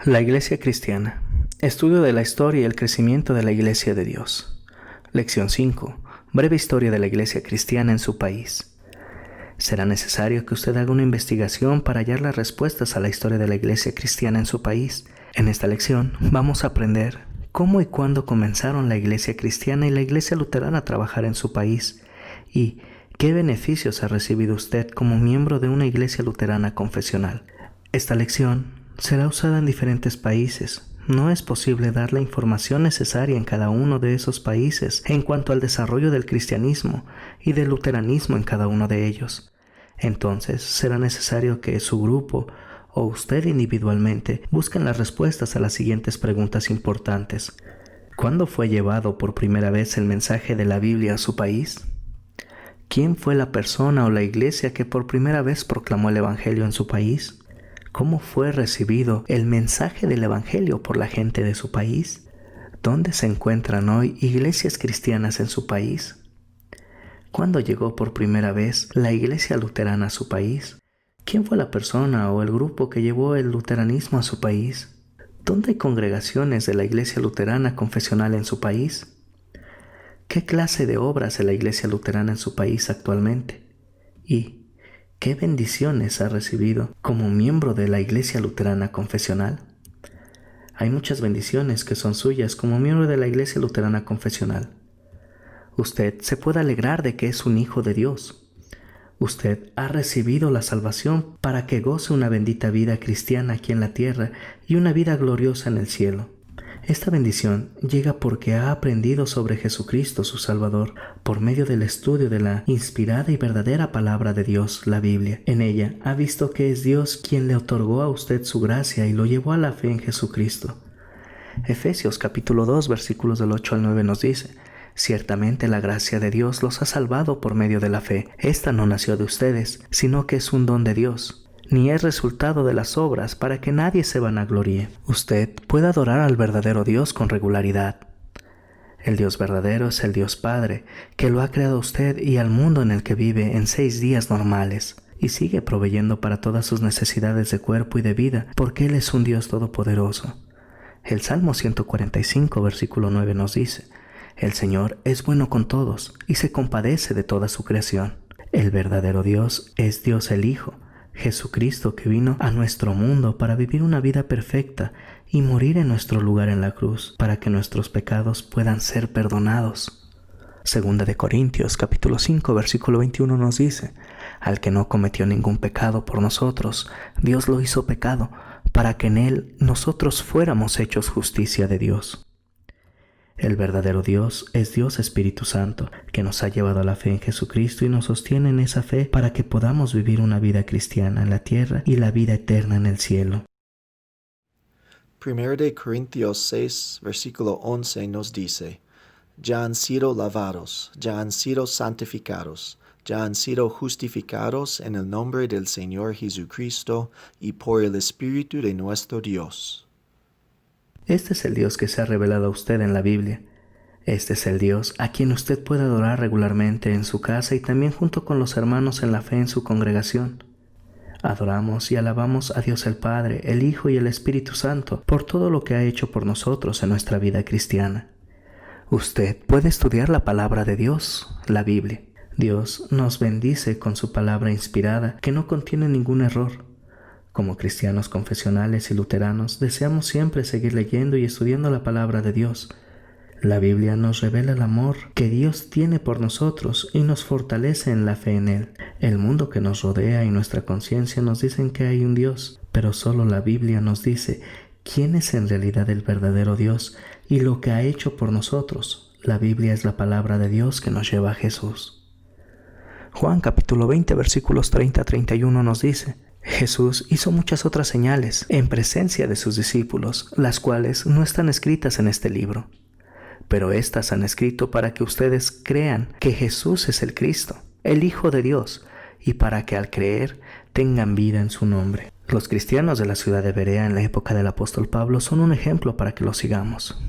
La Iglesia Cristiana. Estudio de la historia y el crecimiento de la Iglesia de Dios. Lección 5. Breve historia de la Iglesia Cristiana en su país. Será necesario que usted haga una investigación para hallar las respuestas a la historia de la Iglesia Cristiana en su país. En esta lección vamos a aprender cómo y cuándo comenzaron la Iglesia Cristiana y la Iglesia Luterana a trabajar en su país y qué beneficios ha recibido usted como miembro de una Iglesia Luterana confesional. Esta lección será usada en diferentes países. No es posible dar la información necesaria en cada uno de esos países en cuanto al desarrollo del cristianismo y del luteranismo en cada uno de ellos. Entonces, será necesario que su grupo o usted individualmente busquen las respuestas a las siguientes preguntas importantes. ¿Cuándo fue llevado por primera vez el mensaje de la Biblia a su país? ¿Quién fue la persona o la iglesia que por primera vez proclamó el Evangelio en su país? ¿Cómo fue recibido el mensaje del Evangelio por la gente de su país? ¿Dónde se encuentran hoy iglesias cristianas en su país? ¿Cuándo llegó por primera vez la iglesia luterana a su país? ¿Quién fue la persona o el grupo que llevó el luteranismo a su país? ¿Dónde hay congregaciones de la iglesia luterana confesional en su país? ¿Qué clase de obras hace la iglesia luterana en su país actualmente? ¿Y qué bendiciones ha recibido como miembro de la Iglesia Luterana Confesional? Hay muchas bendiciones que son suyas como miembro de la Iglesia Luterana Confesional. Usted se puede alegrar de que es un hijo de Dios. Usted ha recibido la salvación para que goce una bendita vida cristiana aquí en la tierra y una vida gloriosa en el cielo. Esta bendición llega porque ha aprendido sobre Jesucristo, su Salvador, por medio del estudio de la inspirada y verdadera palabra de Dios, la Biblia. En ella ha visto que es Dios quien le otorgó a usted su gracia y lo llevó a la fe en Jesucristo. Efesios capítulo 2, versículos del 8 al 9 nos dice: Ciertamente la gracia de Dios los ha salvado por medio de la fe. Esta no nació de ustedes, sino que es un don de Dios, ni es resultado de las obras para que nadie se vanagloríe. Usted puede adorar al verdadero Dios con regularidad. El Dios verdadero es el Dios Padre, que lo ha creado a usted y al mundo en el que vive en 6 días normales, y sigue proveyendo para todas sus necesidades de cuerpo y de vida, porque Él es un Dios todopoderoso. El Salmo 145, versículo 9 nos dice: El Señor es bueno con todos, y se compadece de toda su creación. El verdadero Dios es Dios el Hijo, Jesucristo, que vino a nuestro mundo para vivir una vida perfecta y morir en nuestro lugar en la cruz, para que nuestros pecados puedan ser perdonados. Segunda de Corintios, capítulo 5, versículo 21 nos dice: Al que no cometió ningún pecado por nosotros, Dios lo hizo pecado, para que en él nosotros fuéramos hechos justicia de Dios. El verdadero Dios es Dios Espíritu Santo, que nos ha llevado a la fe en Jesucristo y nos sostiene en esa fe para que podamos vivir una vida cristiana en la tierra y la vida eterna en el cielo. 1 de Corintios 6, versículo 11 nos dice: Ya han sido lavados, ya han sido santificados, ya han sido justificados en el nombre del Señor Jesucristo y por el Espíritu de nuestro Dios. Este es el Dios que se ha revelado a usted en la Biblia. Este es el Dios a quien usted puede adorar regularmente en su casa y también junto con los hermanos en la fe en su congregación. Adoramos y alabamos a Dios el Padre, el Hijo y el Espíritu Santo por todo lo que ha hecho por nosotros en nuestra vida cristiana. Usted puede estudiar la palabra de Dios, la Biblia. Dios nos bendice con su palabra inspirada que no contiene ningún error. Como cristianos confesionales y luteranos, deseamos siempre seguir leyendo y estudiando la palabra de Dios. La Biblia nos revela el amor que Dios tiene por nosotros y nos fortalece en la fe en Él. El mundo que nos rodea y nuestra conciencia nos dicen que hay un Dios, pero solo la Biblia nos dice quién es en realidad el verdadero Dios y lo que ha hecho por nosotros. La Biblia es la palabra de Dios que nos lleva a Jesús. Juan capítulo 20, versículos 30 a 31 nos dice: Jesús hizo muchas otras señales en presencia de sus discípulos, las cuales no están escritas en este libro. Pero estas han escrito para que ustedes crean que Jesús es el Cristo, el Hijo de Dios, y para que al creer tengan vida en su nombre. Los cristianos de la ciudad de Berea en la época del apóstol Pablo son un ejemplo para que los sigamos.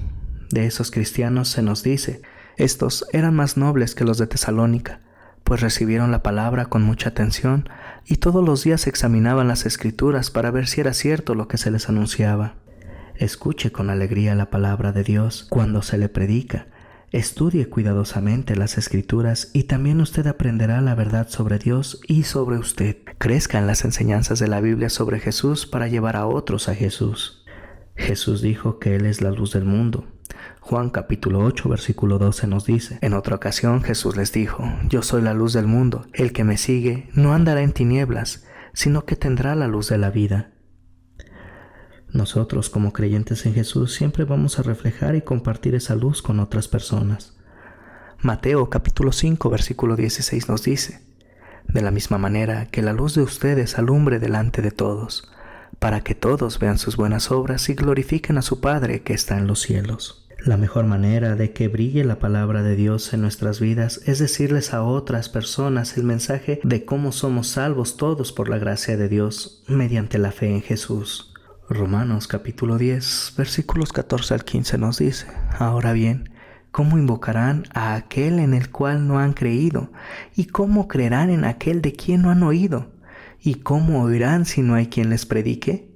De esos cristianos se nos dice: estos eran más nobles que los de Tesalónica, pues recibieron la palabra con mucha atención y todos los días examinaban las Escrituras para ver si era cierto lo que se les anunciaba. Escuche con alegría la palabra de Dios cuando se le predica. Estudie cuidadosamente las Escrituras y también usted aprenderá la verdad sobre Dios y sobre usted. Crezca en las enseñanzas de la Biblia sobre Jesús para llevar a otros a Jesús. Jesús dijo que Él es la luz del mundo. Juan capítulo 8 versículo 12 nos dice: En otra ocasión Jesús les dijo: Yo soy la luz del mundo. El que me sigue no andará en tinieblas, sino que tendrá la luz de la vida. Nosotros, como creyentes en Jesús, siempre vamos a reflejar y compartir esa luz con otras personas. Mateo capítulo 5 versículo 16 nos dice: De la misma manera que la luz de ustedes alumbre delante de todos, para que todos vean sus buenas obras y glorifiquen a su Padre que está en los cielos. La mejor manera de que brille la palabra de Dios en nuestras vidas es decirles a otras personas el mensaje de cómo somos salvos todos por la gracia de Dios mediante la fe en Jesús. Romanos capítulo 10 versículos 14 al 15 nos dice: Ahora bien, ¿cómo invocarán a aquel en el cual no han creído? ¿Y cómo creerán en aquel de quien no han oído? ¿Y cómo oirán si no hay quien les predique?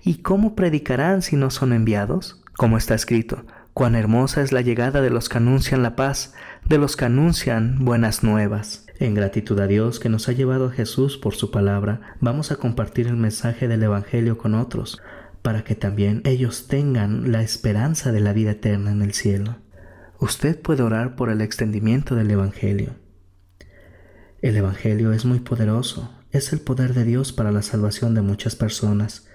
¿Y cómo predicarán si no son enviados? Como está escrito: Cuán hermosa es la llegada de los que anuncian la paz, de los que anuncian buenas nuevas. En gratitud a Dios que nos ha llevado a Jesús por su palabra, vamos a compartir el mensaje del Evangelio con otros, para que también ellos tengan la esperanza de la vida eterna en el cielo. Usted puede orar por el extendimiento del Evangelio. El Evangelio es muy poderoso, es el poder de Dios para la salvación de muchas personas.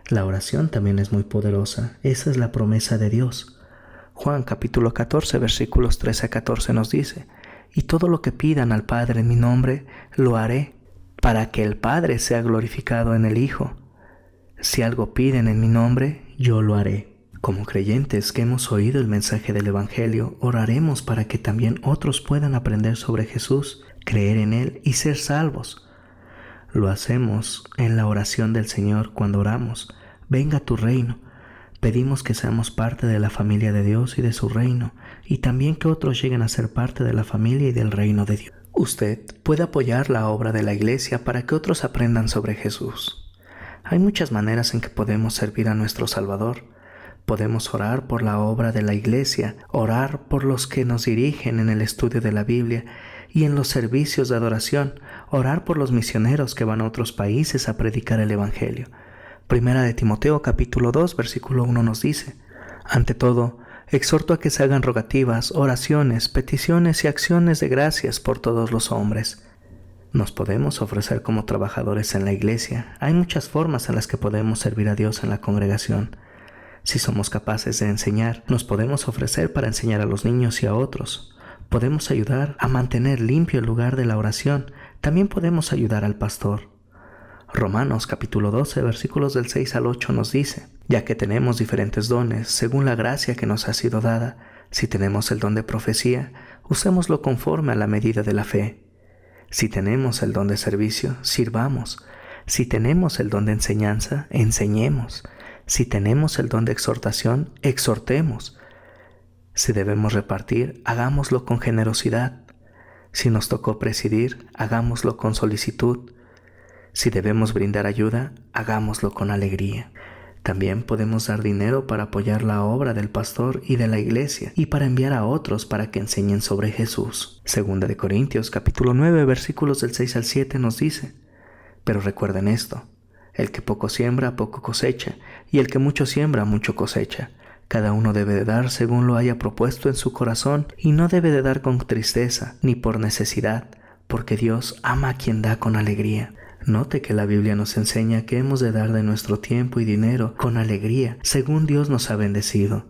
La oración también es muy poderosa, esa es la promesa de Dios. Juan capítulo 14 versículos 13 a 14 nos dice: Y todo lo que pidan al Padre en mi nombre, lo haré, para que el Padre sea glorificado en el Hijo. Si algo piden en mi nombre, yo lo haré. Como creyentes que hemos oído el mensaje del Evangelio, oraremos para que también otros puedan aprender sobre Jesús, creer en Él y ser salvos. Lo hacemos en la oración del Señor cuando oramos: Venga tu reino. Pedimos que seamos parte de la familia de Dios y de su reino, y también que otros lleguen a ser parte de la familia y del reino de Dios. Usted puede apoyar la obra de la iglesia para que otros aprendan sobre Jesús. Hay muchas maneras en que podemos servir a nuestro Salvador. Podemos orar por la obra de la iglesia, orar por los que nos dirigen en el estudio de la Biblia y en los servicios de adoración, orar por los misioneros que van a otros países a predicar el Evangelio. Primera de Timoteo capítulo 2 versículo 1 nos dice: Ante todo, exhorto a que se hagan rogativas, oraciones, peticiones y acciones de gracias por todos los hombres. Nos podemos ofrecer como trabajadores en la iglesia. Hay muchas formas en las que podemos servir a Dios en la congregación. Si somos capaces de enseñar, nos podemos ofrecer para enseñar a los niños y a otros. Podemos ayudar a mantener limpio el lugar de la oración. También podemos ayudar al pastor. Romanos capítulo 12 versículos del 6 al 8 nos dice: Ya que tenemos diferentes dones según la gracia que nos ha sido dada, si tenemos el don de profecía, usémoslo conforme a la medida de la fe. Si tenemos el don de servicio, sirvamos. Si tenemos el don de enseñanza, enseñemos. Si tenemos el don de exhortación, exhortemos. Si debemos repartir, hagámoslo con generosidad. Si nos tocó presidir, hagámoslo con solicitud. Si debemos brindar ayuda, hagámoslo con alegría. También podemos dar dinero para apoyar la obra del pastor y de la iglesia y para enviar a otros para que enseñen sobre Jesús. Segunda de Corintios capítulo 9 versículos del 6 al 7 nos dice: Pero recuerden esto: el que poco siembra, poco cosecha, y el que mucho siembra, mucho cosecha. Cada uno debe de dar según lo haya propuesto en su corazón, y no debe de dar con tristeza ni por necesidad, porque Dios ama a quien da con alegría. Note que la Biblia nos enseña que hemos de dar de nuestro tiempo y dinero con alegría, según Dios nos ha bendecido.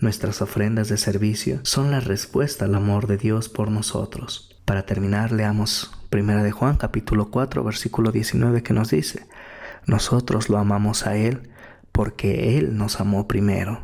Nuestras ofrendas de servicio son la respuesta al amor de Dios por nosotros. Para terminar, leamos 1 de Juan capítulo 4 versículo 19 que nos dice: Nosotros lo amamos a Él porque Él nos amó primero.